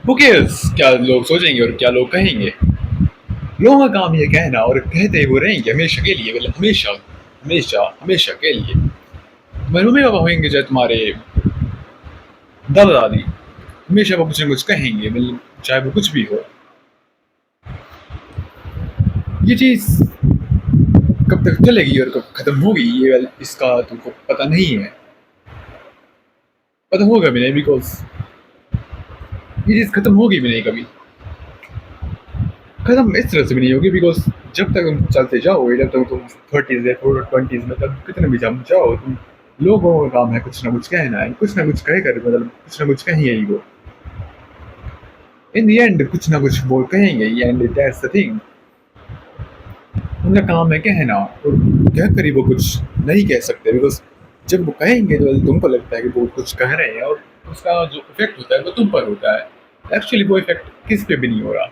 Who cares क्या लोग सोचेंगे और क्या लोग कहेंगे। लोगों का काम ये कहना और कहते वो रहेंगे हमेशा के लिए, मतलब हमेशा हमेशा हमेशा के लिए। तुम्हारे मम्मी पापा होंगे चाहे तुम्हारे दादा दादी, हमेशा वो कुछ ना कुछ कहेंगे, मतलब चाहे वो कुछ भी हो। ये चीज कब तक चलेगी और कब खत्म होगी ये इसका तुमको पता नहीं है। पता होगा भी नहीं, बिकॉज ये चीज खत्म होगी भी नहीं कभी। खत्म इस तरह से भी नहीं होगी बिकॉज जब तक तुम चलते जाओगे, जब तक तुम 30s या 20s में, तब कितने भी जम जाओ तुम, लोगों का काम है कुछ ना कुछ कहना है, कुछ ना कुछ कहे कर, मतलब कुछ ना कुछ कहेंगे ही वो। इन द एंड कुछ ना कुछ वो कहेंगे, एंड दैट्स द थिंग। उनका काम है कहना, और कह कर ही वो कुछ नहीं कह सकते बिकॉज जब वो कहेंगे तो तुमको लगता है कि वो कुछ कह रहे हैं, और उसका जो इफेक्ट होता है वो तुम पर होता है। एक्चुअली वो इफेक्ट किस पे भी नहीं हो रहा,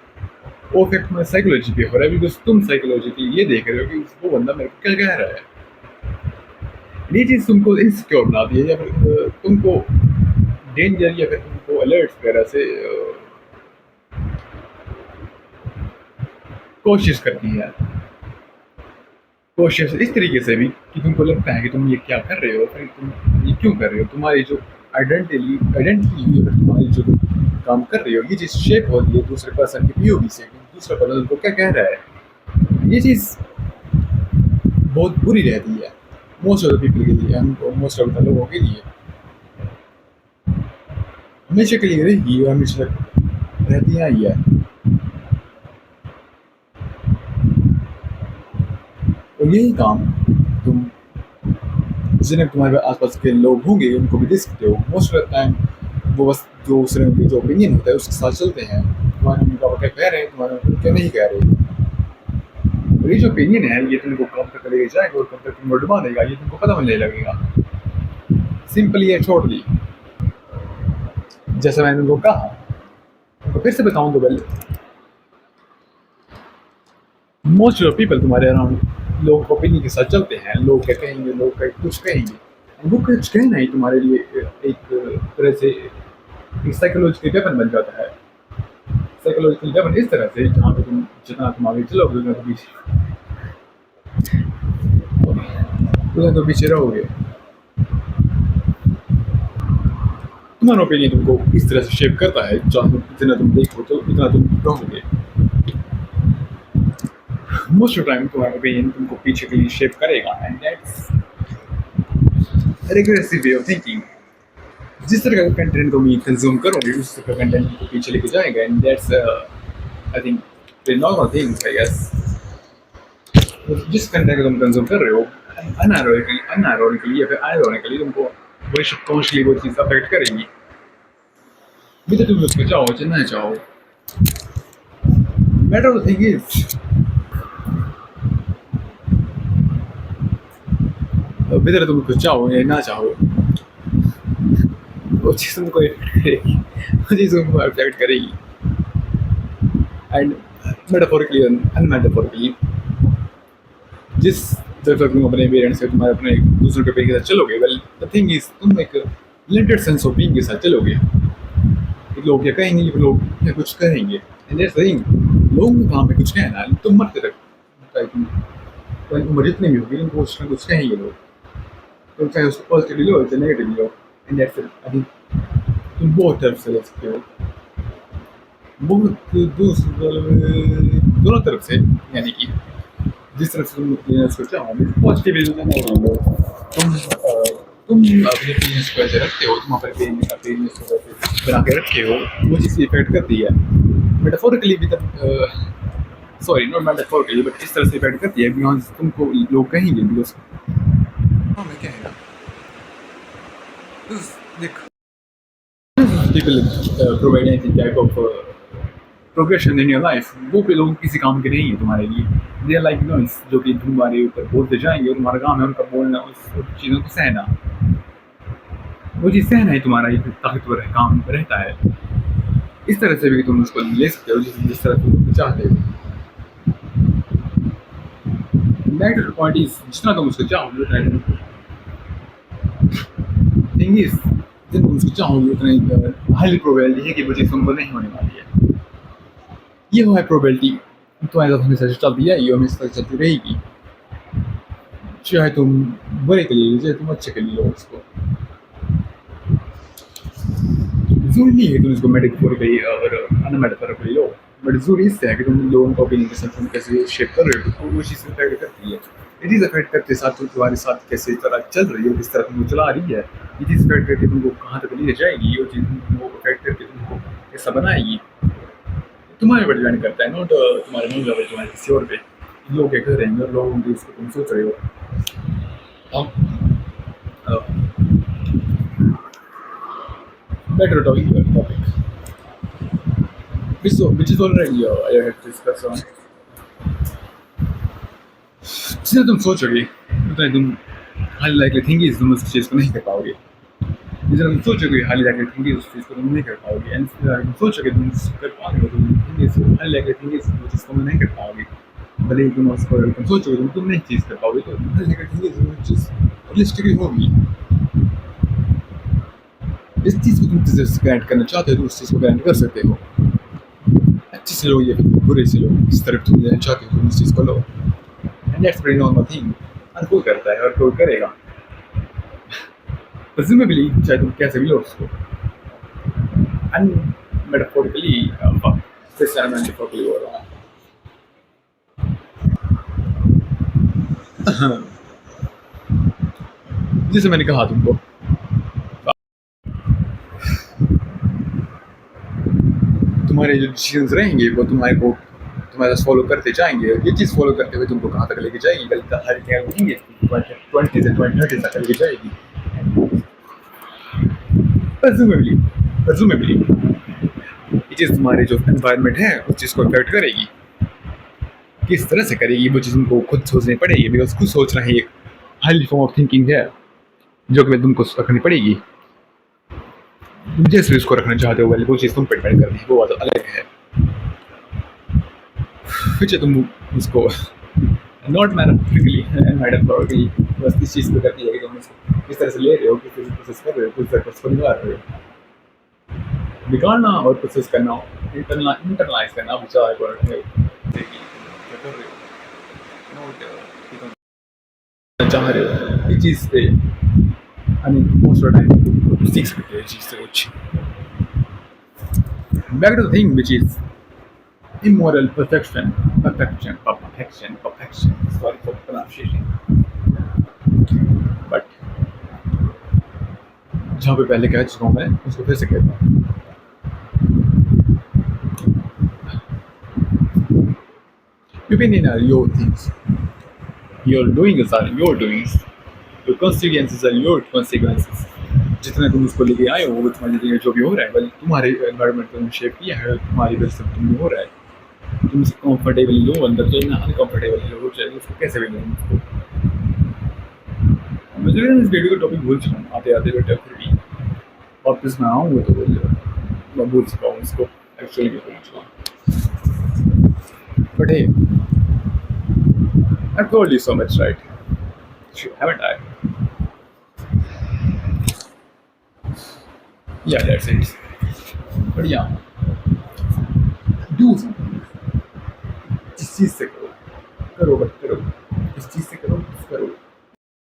वो इफेक्ट में साइकोलॉजी पे हो रहा है बिकॉज तुम साइकोलॉजिकली ये देख रहे हो कि वो बंदा मेरे को क्या कह रहा है। ये चीज़ तुमको इनसिक्योर बनाती है, या फिर तुमको डेंजर या फिर तुमको अलर्ट वगैरह से कोशिश करती है। कोशिश इस तरीके से भी कि तुमको लगता है कि तुम ये क्या कर रहे हो, फिर तुम ये क्यों कर रहे हो, तुम्हारी जो आइडेंटिटी आइडेंटिटी तुम्हारी जो काम कर रही हो, ये चीज़ शेप होती है दूसरे पर्सन की पीओवी से, दूसरा पर्सन तुमको क्या कह रहा है। ये चीज़ बहुत बुरी रहती है मोस्ट ऑफ द पीपल के लिए, हमको मोस्ट ऑफ द लोगों के लिए हमेशा के लिए रहेगी और हमेशा तक रहती ही है। और यही काम तुम जिन्हें तुम्हारे आसपास के लोग होंगे उनको भी दे सकते हो। मोस्ट ऑफ द टाइम वो बस जो दूसरे उनकी जो ओपिनियन होता है उसके साथ चलते हैं। तुम्हारे मम्मी पापा क्या कह रहे हैं, तुम्हारे मम्मी क्या नहीं कह रहे, और ये जो ओपिनियन है ये तुमको कब तक लेके जाएगा और कब तक तुमको डुबा देगा ये तुमको पता नहीं लगेगा। सिंपली है छोड़ दी। जैसे मैंने उनको कहा, तो फिर से बताऊं तो पहले, मोस्ट ऑफ पीपल तुम्हारे अराउंड लोग ओपिनियन के साथ चलते हैं। लोग क्या कहेंगे, लोग क्या कुछ कहेंगे, वो कुछ कहना ही तुम्हारे लिए एक तरह से एक साइकोलॉजिकल वेपन बन जाता है। साइकोलॉजिकल वेपन इस तरह से जहाँ पे तुम जितना तुम आगे चलोगे उतना तो पीछे, उतना तो पीछे रहोगे। तुम्हारा ओपिनियन तुमको इस तरह से शेप करता है, जितना तुम देखो तो उतना तुम रहोगे। मोस्ट ऑफ टाइम तुम्हारा ओपिनियन तुमको पीछे के लिए शेप करेगा, and that's regressive way of thinking. जिस तरह का कंटेंट तुम कंज्यूम करोगे उस तरह का कंटेंट तुमको पीछे लेके जाएगा, and that's I think the normal things I guess. जिस कंटेंट को तुम कंज्यूम कर रहे हो अनआयरॉनिकली या फिर आयरॉनिकली तुमको वही सबकॉन्शियसली वो चीज़ अफेक्ट करेगी, भी तुम उसको चाहो चाहे ना चाहो। मैटर ऑफ थिंग इज बेहतर तुम कुछ चाहो या ना चाहो वो चीज़ तुमको इफेक्ट करेगी, वो चीज़ तुमको इफेक्ट करेगी। एंड मेटाफोरिकली अनमेटाफोरिकली जिस तरह तुम अपने पेरेंट्स से तुम्हारे अपने दूसरों के पेरेंट्स के साथ चलोगे, वेल द थिंग इज तुम एक लिमिटेड सेंस ऑफ बीइंग के साथ चलोगे। लोग क्या कहेंगे, लोग क्या कुछ कहेंगे, एंड दैट्स द थिंग। लोगों के काम पे कुछ कहना है, तुम मरते तक तुम्हारी उम्र जितनी भी होगी तुमको कुछ ना कुछ कहेंगे लोग, तुम चाहे उसको पॉजिटिवली लो चाहे negatively low. And that's it. I think तुम बहुत तरफ से ले सकते हो, बहुत दोनों तरफ से, यानी कि जिस तरफ से तुम सोचा हो पॉजिटिव तुम अपने पेरेंट्स को ऐसे रखते हो, तुम अपने पेरेंट्स को ऐसे बना के रखे हो, वो चीज़ इफेक्ट करती है। मेटाफोरिकली भी सॉरी नॉट मेटाफोरिकली बट इस तरह से इफेक्ट करती है बिकॉज तुमको लोग कहेंगे बिकॉज हाँ मैं कहेगा देख people provide any type of progression in your life, वो पे लोग किसी काम के नहीं है तुम्हारे लिए। दे आर लाइक नॉइस जो कि तुम्हारे ऊपर बोलते जाएंगे, और तुम्हारा काम है उनका बोलना, उस चीज़ों को सहना। वो चीज़ सहना ही तुम्हारा एक ताकतवर है, काम रहता है। इस तरह से भी तुम उसको ले सकते हो जिस तरह तुम चाहते हो। नेगेटिव पॉइंट इज जितना तुम उसको चाहो, थिंग इज जितना तुम उसको चाहोगे उतना हाईली प्रोबेबिलिटी है कि वो चीज़ तुमको नहीं होने वाली है। ये वो है प्रोबेबिलिटी, तुम्हारे साथ हमेशा से चलती है, ये हमेशा तक चलती रहेगी। चाहे तुम बुरे के लिए लो, चाहे तुम अच्छे के लिए लो उसको। ज़रूरी नहीं है तुम इसको मेटाफोरिकली और अनमेटाफोरिकली लो, बट ज़रूरी इससे है कि तुम लोगों का ओपिनियन के साथ तुम कैसे शेप कर रहे हो, तो वो चीज़ इफेक्ट करती है। ये चीज़ इफेक्ट करते साथ तुम्हारे साथ कैसे तरह चल रही है, किस तरह तुमको चला रही है, ये चीज़ इफेक्ट करके तुमको कहाँ तक ले जाएगी, ये चीज़ तुमको इफेक्ट करके तुमको कैसा बनाएगी, तुम्हारे ऊपर डिपेंड करता है, नॉट तुम्हारे मूड लेवल, तुम्हारे किसी और पे। लोग क्या कर रहे हैं और लोगों की उसको तुम सोच रहे हो। Better topic which is already I have discussed on. जितना तुम सोचोगे उतना तुम हाईली लाइकली थिंग इज तुम उस चीज़ को नहीं कर पाओगे। जितना तुम सोचोगे हाईली लाइकली थिंग इज उस चीज़ को तुम नहीं कर पाओगे, एंड तुम सोचोगे तुम कर पाओगे तो thing is highly likely thing is वो चीज़ को नहीं कर पाओगे। भले ही तुम उसको तुम सोचोगे तुम नहीं चीज़ कर पाओगे, तो हाईली लाइकली थिंग इज वो चीज़ रियलिस्टिकली होगी। इस चीज़ को तुम जिस ग्रांट करना चाहते हो तो उस चीज़ को ग्रांट कर सकते हो। अच्छे से लो या बुरे से लो, जिस तरफ तुम लेना चाहते हो तुम उस चीज़ को लो, and that's very normal thing. हर कोई करता है, हर कोई करेगा। प्रेज़्यूमेबली चाहे तुम कैसे भी लो उसको, अनमेटाफोरिकली फिर मेटाफोरिकली हो रहा है। जैसे मैंने कहा तुमको, तुम्हारे जो डिसीजंस रहेंगे वो तुम्हारे फॉलो करते जाएंगे, और ये चीज़ फॉलो करते हुए तुमको कहाँ तक लेके जाएगी, कल तक हर क्या होंगे 20 से 30 तक लेके जाएगी। प्रेज़्यूमेबली ये चीज़ तुम्हारे जो एनवायरनमेंट है उस चीज़ को इफेक्ट करेगी। किस तरह से करेगी वो चीज़ तुमको खुद सोचनी पड़ेगी, बिकॉज खुद सोचना ही एक हाईली फॉर्म ऑफ थिंकिंग है जो कि तुमको रखनी पड़ेगी। तुम जिस भी उसको रखना चाहते हो वाली वो चीज़ तुम पे डिपेंड करती है, वो बात अलग है। फिर तुम उसको नॉट मेटाफोरिकली बस इस चीज़ पे करती है कि तुम उसको किस तरह से ले रहे हो, किस तरह से प्रोसेस कर रहे हो, किस तरह से उसको निकाल रहे हो। निकालना और प्रोसेस करना, इंटरनलाइज करना विचार कर रहे हो, चाह रहे हो इस चीज़ पे। I mean, most of the time, सीख सकते हैं चीज़ से कुछ। Back to the thing which is immoral perfection. Sorry for pronunciation. But जहाँ पे पहले कह चुका हूँ मैं उसको फिर से कहता हूँ। Opinion are your things. Your doings are your doings. Your consequences are your consequences. जितना तुम उसको लेके आए हो वो तुम्हारी जगह जो भी हो रहा है, बल्कि तुम्हारे एनवायरनमेंट को शेप किया है, तुम्हारी वजह से तुम हो रहा है। तुम कंफर्टेबली लो अंदर, तो ना अनकंफर्टेबल लो, चाहे उसको कैसे भी लो उसको। मुझे इस वीडियो का टॉपिक भूल चुका हूँ आते आते, बेटा फिर भी वापस मैं आऊँगा तो मैं भूल चुका हूँ इसको, एक्चुअली भूल चुका हूँ। But hey, I've told you so much, right? Haven't I? Yeah, that's it. But yeah, do something. जिस चीज़ से करो बट करो।